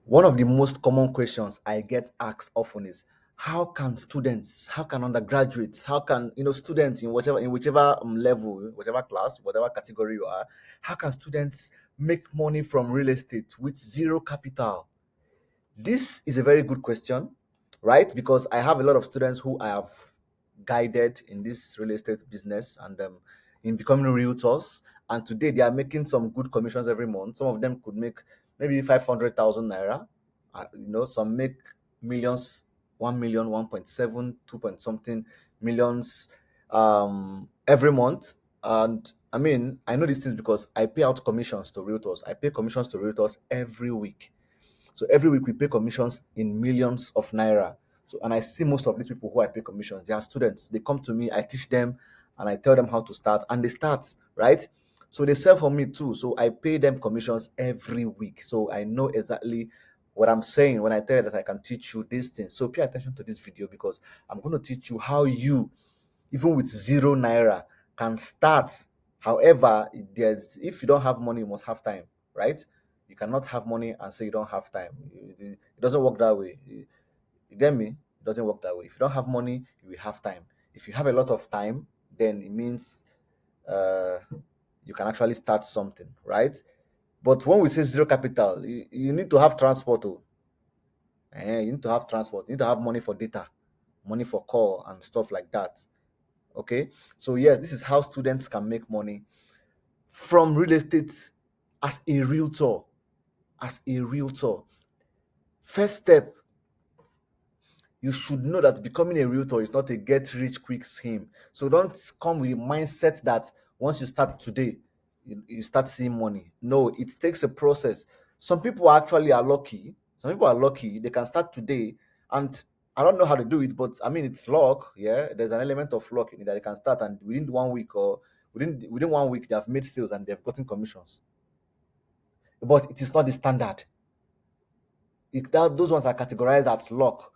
One of the most common questions I get asked often is how can undergraduates, how can students in whichever level, whatever class, whatever category you are, how can students make money from real estate with zero capital? This is a very good question, right? Because I have a lot of students who I have guided in this real estate business and in becoming realtors. And today they are making some good commissions every month. Some of them could make maybe 500,000 naira. Some make millions, 1 million, 1.7, 2 point something millions every month. And I mean, I know these things because I pay out commissions to realtors. I pay commissions to realtors every week. So every week we pay commissions in millions of naira. So and I see most of these people who I pay commissions, they are students. They come to me, I teach them, and I tell them how to start, and they start, right? So they sell for me too. So I pay them commissions every week. So I know exactly what I'm saying when I tell you that I can teach you these things. So pay attention to this video because I'm going to teach you how you, even with zero naira, can start. However, if you don't have money, you must have time, right? You cannot have money and say you don't have time. It doesn't work that way. You get me? It doesn't work that way. If you don't have money, you will have time. If you have a lot of time, then it means uh, you can actually start something, right? But when we say zero capital, you need to have transport. Oh. You need to have transport. You need to have money for data, money for call and stuff like that. Okay, so yes, this is how students can make money from real estate as a realtor. As a realtor, first step, you should know that becoming a realtor is not a get rich quick scheme. So don't come with a mindset that once you start today, you start seeing money. No, it takes a process. Some people actually are lucky. Some people are lucky. They can start today, and I don't know how to do it, but I mean it's luck. Yeah, there's an element of luck in it that they can start, and within 1 week or within 1 week they have made sales and they've gotten commissions. But it is not the standard. Those ones are categorized as luck,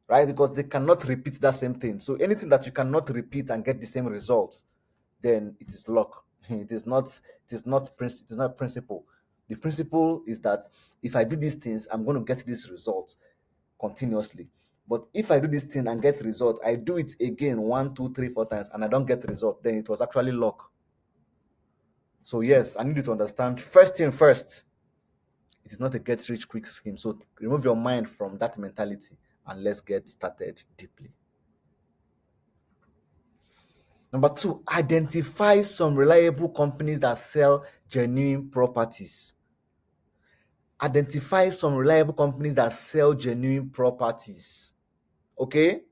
right? Because they cannot repeat that same thing. So anything that you cannot repeat and get the same result, then it is luck. It is not. It is not. It is not principle. The principle is that if I do these things, I'm going to get this result continuously. But if I do this thing and get result, I do it again one, two, three, four times, and I don't get result, then it was actually luck. So yes, I need you to understand. First thing first, it is not a get rich quick scheme. So remove your mind from that mentality and let's get started deeply. Number two, identify some reliable companies that sell genuine properties. Identify some reliable companies that sell genuine properties. Okay?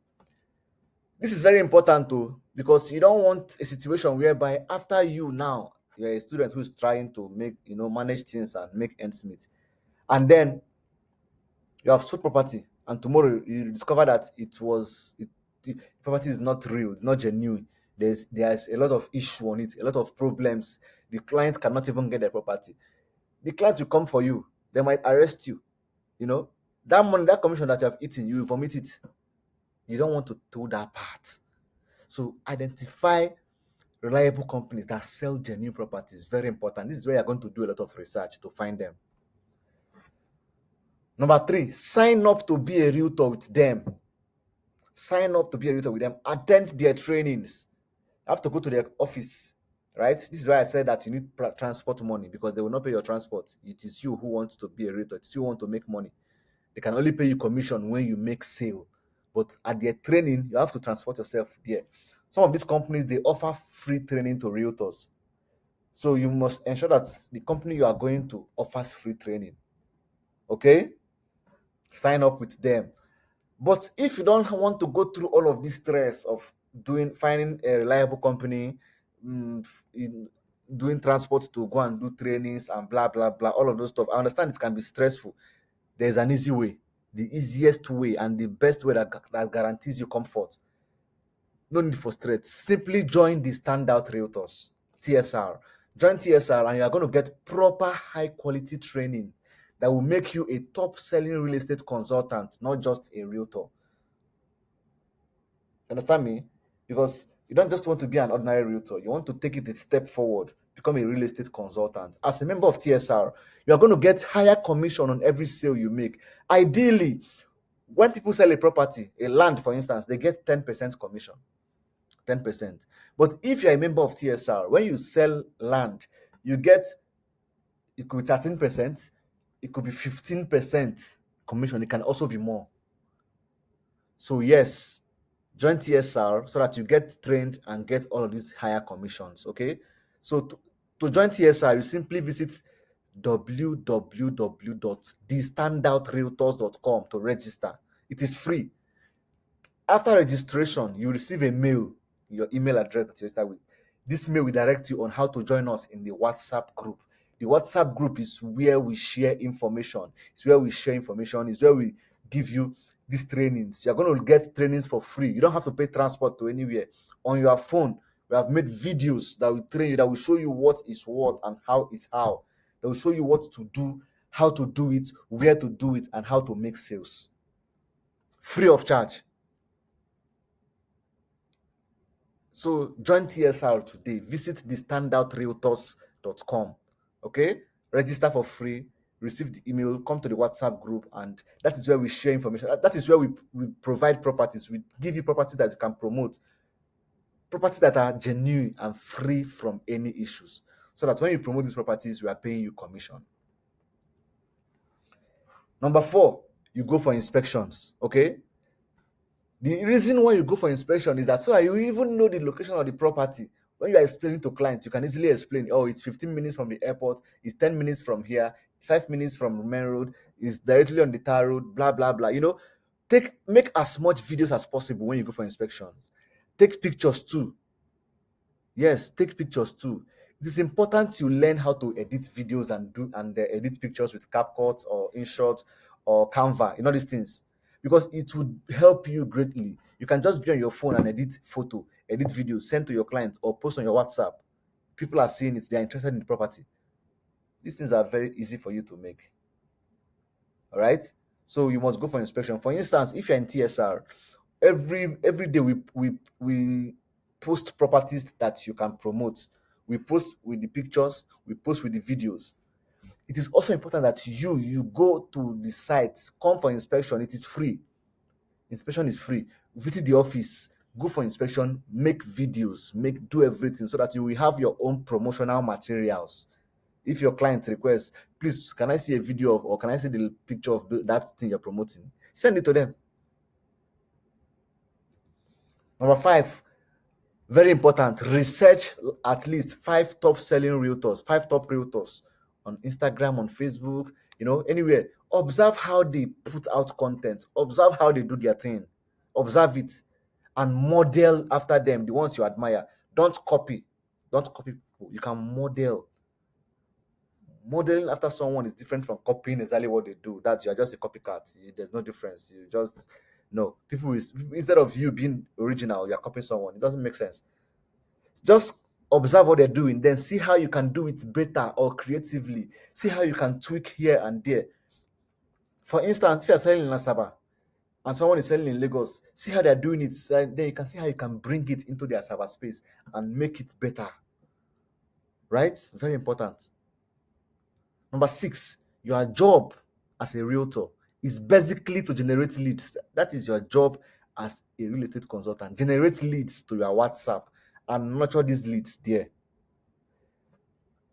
This is very important too, because you don't want a situation whereby after you now, you're a student who's trying to manage things and make ends meet. And then you have sold property, and tomorrow you discover that the property is not real, it's not genuine. There's a lot of issue on it, a lot of problems. The client cannot even get their property. The client will come for you. They might arrest you. You know that money, that commission that you have eaten, you will vomit it. You don't want to do that part. So identify reliable companies that sell genuine properties. Very important. This is where you're going to do a lot of research to find them. Number three, sign up to be a realtor with them. Sign up to be a realtor with them. Attend their trainings. You have to go to their office, right? This is why I said that you need transport money, because they will not pay your transport. It is you who wants to be a realtor. It's you who want to make money. They can only pay you commission when you make sale. But at their training, you have to transport yourself there. Some of these companies, they offer free training to realtors. So you must ensure that the company you are going to offers free training. Okay? Sign up with them. But if you don't want to go through all of this stress of finding a reliable company, mm, in, doing transport to go and do trainings and blah blah blah, all of those stuff, I understand it can be stressful. There's an easy way, the easiest way, and the best way that guarantees you comfort. No need for stress. Simply join the Standout Realtors (TSR). Join TSR, and you are going to get proper high quality training that will make you a top selling real estate consultant, not just a realtor. Understand me? Because you don't just want to be an ordinary realtor. You want to take it a step forward. become a real estate consultant. As a member of TSR, you are going to get higher commission on every sale you make. Ideally, when people sell a property, a land for instance, they get 10% commission. 10%. But if you're a member of TSR, when you sell land, you get, it could be 13%, it could be 15% commission, it can also be more. So yes, join TSR so that you get trained and get all of these higher commissions. Okay. So to join TSR, you simply visit www.thestandoutrealtors.com to register. It is free. After registration, you receive a mail, your email address that you register with. This mail will direct you on how to join us in the WhatsApp group. The WhatsApp group is where we share information. It's where we share information. It's where we give you these trainings. You're going to get trainings for free. You don't have to pay transport to anywhere. On your phone, we have made videos that will train you, that will show you what is what and how is how. That will show you what to do, how to do it, where to do it, and how to make sales. Free of charge. So join TSR today. Visit thestandoutrealtors.com. Okay? Register for free, receive the email, come to the WhatsApp group, and that is where we share information. That is where we provide properties. We give you properties that you can promote, properties that are genuine and free from any issues. So that when you promote these properties, we are paying you commission. Number four, you go for inspections. Okay? The reason why you go for inspection is that so that you even know the location of the property. When you are explaining to clients, you can easily explain, oh, it's 15 minutes from the airport, it's 10 minutes from here, 5 minutes from main road, it's directly on the tar road, blah, blah, blah. Make as much videos as possible when you go for inspections. Take pictures too. Yes, take pictures too. It is important to learn how to edit videos and edit pictures with CapCut or InShot or Canva, all these things, because it would help you greatly. You can just be on your phone and edit photo, edit video, send to your client or post on your WhatsApp. People are seeing it; they are interested in the property. These things are very easy for you to make. All right. So you must go for inspection. For instance, if you're in TSR, every day we post properties that you can promote. We post with the pictures, we post with the videos. It is also important that you go to the site, come for inspection. It is free. Inspection is free. Visit the office, go for inspection, make videos, do everything so that you will have your own promotional materials. If your client requests, please, can I see a video of, or can I see the picture of that thing you're promoting? Send it to them. Number five, very important, research at least five top selling realtors, five top realtors on Instagram, on Facebook, anywhere. Observe how they put out content, observe how they do their thing, observe it, and model after them, the ones you admire. Don't copy people. You can model. Modeling after someone is different from copying exactly what they do. That you're just a copycat. There's no difference. You just no people is instead of you being original, you're copying someone. It doesn't make sense. Just observe what they're doing, then see how you can do it better or creatively. See how you can tweak here and there. For instance, if you're selling in Asaba and someone is selling in Lagos, see how they're doing it. Then you can see how you can bring it into their Asaba space and make it better. Right? Very important. Number six, your job as a realtor is basically to generate leads. That is your job as a real estate consultant. Generate leads to your WhatsApp and nurture these leads there.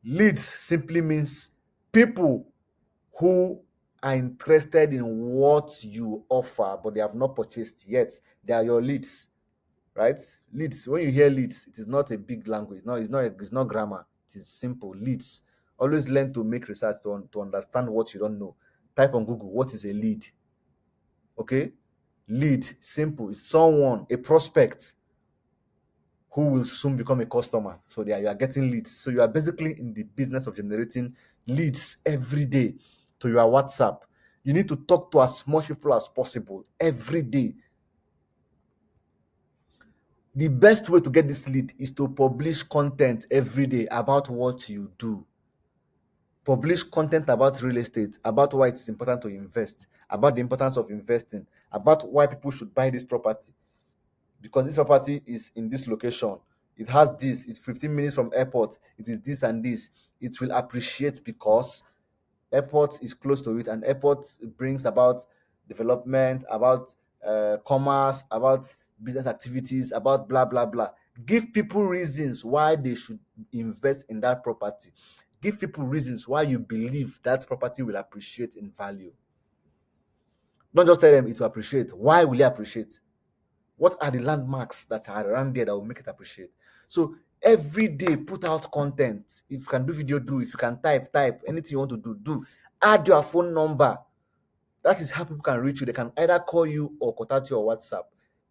Leads simply means people who are interested in what you offer, but they have not purchased yet. They are your leads, right? Leads. When you hear leads, it is not a big language. No, it's not grammar. It is simple. Leads. Always learn to make research to understand what you don't know. Type on Google, what is a lead? Okay? Lead, simple. It's someone, a prospect who will soon become a customer. So you are getting leads. So you are basically in the business of generating leads every day to your WhatsApp. You need to talk to as much people as possible every day. The best way to get this lead is to publish content every day about what you do. Publish content about real estate, about why it is important to invest, about the importance of investing, about why people should buy this property, because this property is in this location, it has this, it's 15 minutes from airport, it is this and this, it will appreciate because airport is close to it, and airport brings about development, about commerce, about business activities, about blah blah blah. Give people reasons why they should invest in that property. Give people reasons why you believe that property will appreciate in value. Don't just tell them it will appreciate. Why will it appreciate? What are the landmarks that are around there that will make it appreciate? So every day put out content. If you can do video, do. If you can type. Anything you want to do, do. Add your phone number. That is how people can reach you. They can either call you or contact you on WhatsApp.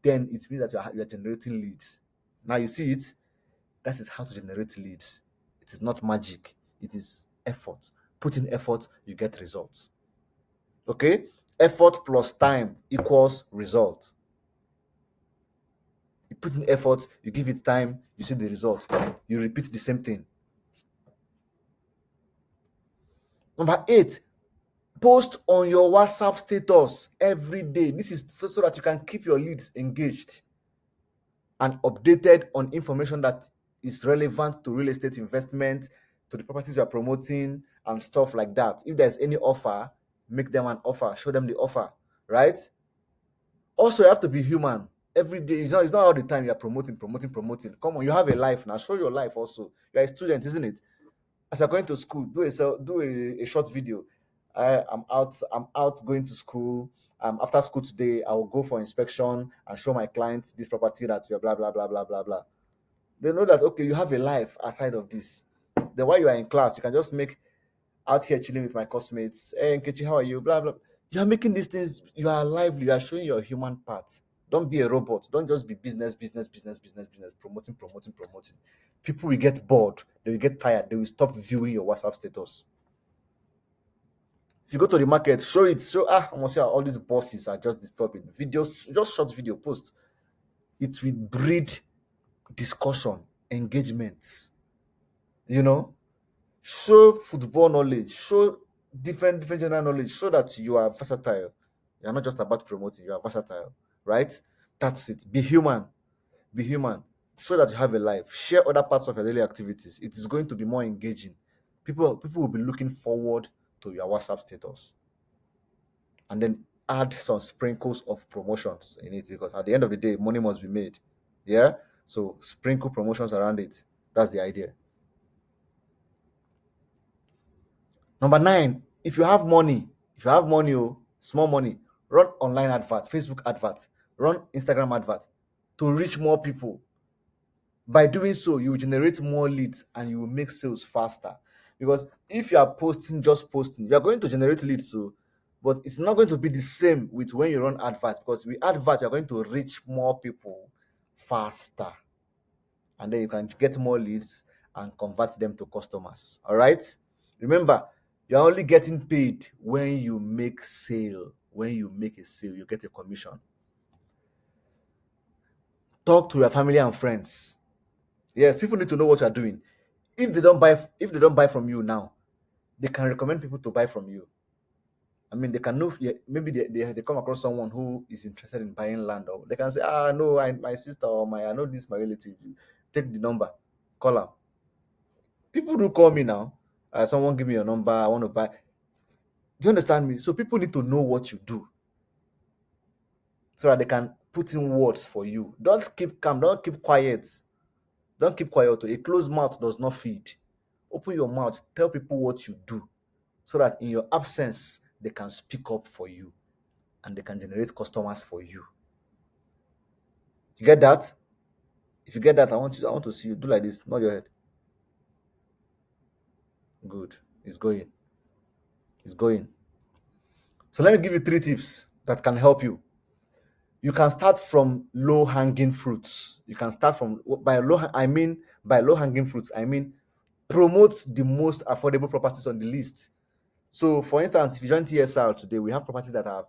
Then it means that you are generating leads. Now you see it. That is how to generate leads. It is not magic. It is effort. Put in effort, you get results. Okay? Effort plus time equals result. You put in effort, you give it time, you see the result. You repeat the same thing. Number 8, post on your WhatsApp status every day. This is so that you can keep your leads engaged and updated on information that is relevant to real estate investment, to the properties you are promoting, and stuff like that. If there's any offer, make them an offer, show them the offer, right? Also, you have to be human. Every day, it's not all the time you are promoting. Come on, you have a life now. Show your life also. You're a student, isn't it? As you're going to school, do a short video. I'm out going to school. After school today, I will go for inspection and show my clients this property that you're blah blah blah blah blah blah. They know that okay, you have a life aside of this. Then while you are in class, you can just make out here chilling with my classmates. Hey Nkechi, how are you? Blah blah. You are making these things, you are lively, you are showing your human part. Don't be a robot. Don't just be business, promoting. People will get bored, they will get tired, they will stop viewing your WhatsApp status. If you go to the market, show it, show almost all these bosses are just disturbing. Videos, just short video post. It will breed discussion, engagements. You know, show football knowledge, show different general knowledge, show that you are versatile. You're not just about promoting, you are versatile, right? That's it. Be human. Be human. Show that you have a life. Share other parts of your daily activities. It is going to be more engaging. People will be looking forward to your WhatsApp status. And then add some sprinkles of promotions in it, because at the end of the day, money must be made. Yeah. So sprinkle promotions around it. That's the idea. Number 9, if you have money, oh, small money, run online advert, Facebook advert, run Instagram advert to reach more people. By doing so, you will generate more leads and you will make sales faster. Because if you are just posting, you are going to generate leads, so but it's not going to be the same with when you run advert, because with advert, you're going to reach more people faster. And then you can get more leads and convert them to customers. All right. Remember, you're only getting paid when you make sale. When you make a sale, you get a commission. Talk to your family and friends. Yes, people need to know what you're doing. If they don't buy from you now, they can recommend people to buy from you. I mean, they can know, yeah, maybe they come across someone who is interested in buying land, or they can say, no, my sister or I know this my relative. Take the number, call her. People do call me now. Someone give me your number, I want to buy. Do you understand me? So people need to know what you do so that they can put in words for you. Don't keep calm, don't keep quiet. Don't keep quiet. A closed mouth does not feed. Open your mouth, tell people what you do so that in your absence, they can speak up for you and they can generate customers for you. You get that? If you get that, I want to see you do like this. Nod your head. Good. It's going. It's going. So let me give you 3 tips that can help you. You can start from low hanging fruits. You can start from by low hanging fruits, I mean promote the most affordable properties on the list. So for instance, if you join TSR today, we have properties that are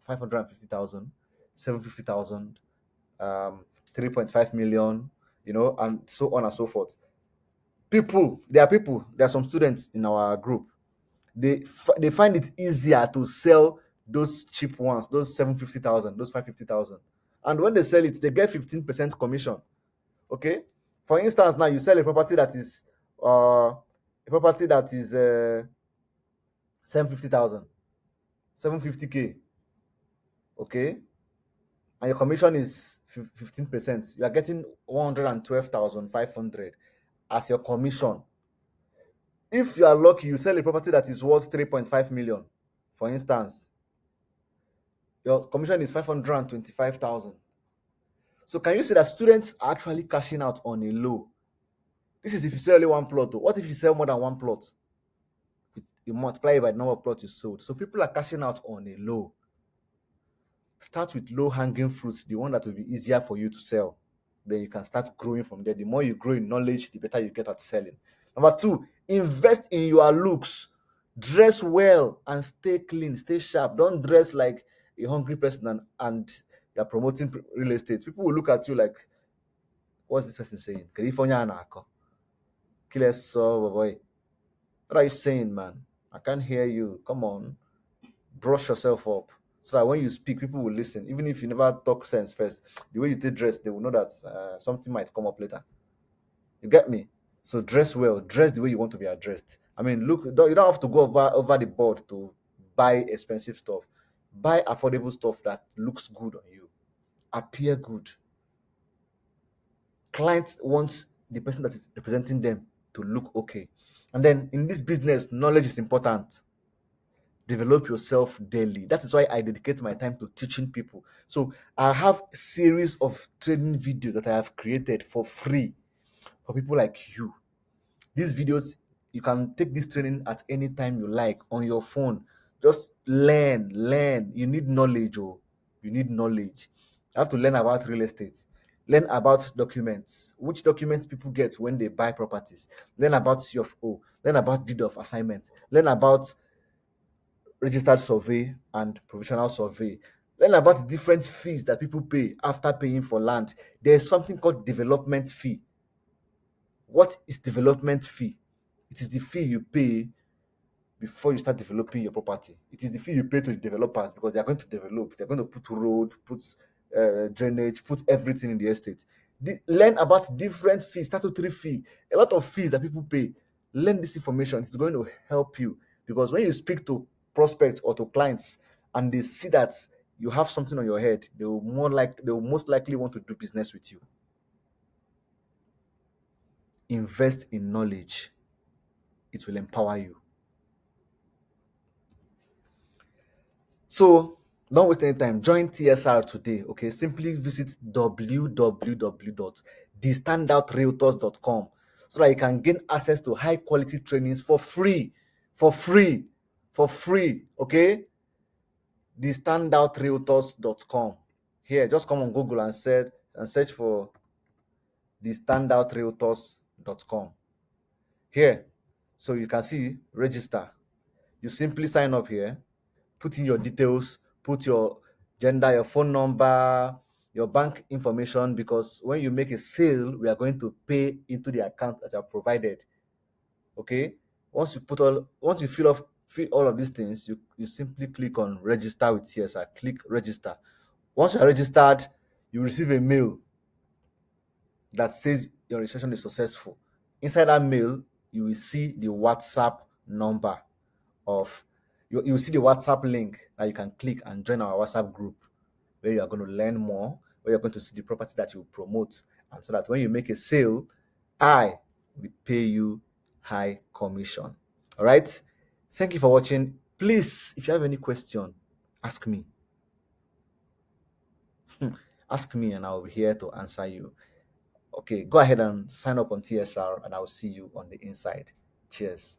550,000, 750,000, 3.5 million, and so on and so forth. There are some students in our group. They find it easier to sell those cheap ones, those 750,000, those 550,000. And when they sell it, they get 15% commission. Okay? For instance, now you sell a property that is a property that is 750,000, 750K, okay, and your commission is 15%. You are getting 112,500 as your commission. If you are lucky, you sell a property that is worth 3.5 million, for instance, your commission is 525,000. So can you see that students are actually cashing out on a low? This is if you sell only one plot. What if you sell more than one plot? You multiply it by the number of plots you sold. So people are cashing out on a low. Start with low hanging fruits, the one that will be easier for you to sell. Then you can start growing from there. The more you grow in knowledge, the better you get at selling. Number two, invest in your looks. Dress well and stay clean, stay sharp. Don't dress like a hungry person and you're promoting real estate. People will look at you like, what's this person saying? California anako. Killer so boy. What are you saying, man? I can't hear you. Come on. Brush yourself up so that when you speak, people will listen. Even if you never talk sense first, the way you take dress, they will know that something might come up later. You get me? So dress well, dress the way you want to be addressed. I mean, look, you don't have to go over the board to buy expensive stuff. Buy affordable stuff that looks good on you, appear good. Clients want the person that is representing them to look okay. And then in this business, knowledge is important. Develop yourself daily. That is why I dedicate my time to teaching people. So I have a series of training videos that I have created for free for people like you. These videos, you can take this training at any time you like on your phone. Just learn. You need knowledge. Oh, you need knowledge. You have to learn about real estate. Learn about documents, which documents people get when they buy properties. Learn about CFO. Learn about deed of assignment. Learn about registered survey and provisional survey. Learn about the different fees that people pay after paying for land. There's something called development fee. What is development fee? It is the fee you pay before you start developing your property. It is the fee you pay to the developers because they are going to develop. They're going to put road, put drainage, put everything in the estate. Learn about different fees, statutory fee, a lot of fees that people pay. Learn this information. It's going to help you because when you speak to prospects or to clients and they see that you have something on your head, they will most likely want to do business with you. Invest in knowledge. It will empower you. So don't waste any time. Join TSR today. Okay, simply visit www.thestandoutrailtors.com so that you can gain access to high quality trainings for free. For free. For free. Okay, thestandoutrailtors.com. Here, just come on Google and search for thestandoutrailtors.com. Here, so you can see register. You simply sign up here, put in your details, put your gender, your phone number, your bank information, because when you make a sale, we are going to pay into the account that you have provided. Okay. Once you fill all of these things, you simply click on register with CSR. Click register. Once you are registered, you receive a mail that says your registration is successful. Inside that mail, you will see the WhatsApp number of you will see the WhatsApp link that you can click and join our WhatsApp group where you are going to learn more, where you're going to see the property that you promote, and so that when you make a sale, I will pay you high commission. All right. Thank you for watching. Please, if you have any question, ask me. Ask me, and I'll be here to answer you. Okay, go ahead and sign up on TSR, and I'll see you on the inside. Cheers.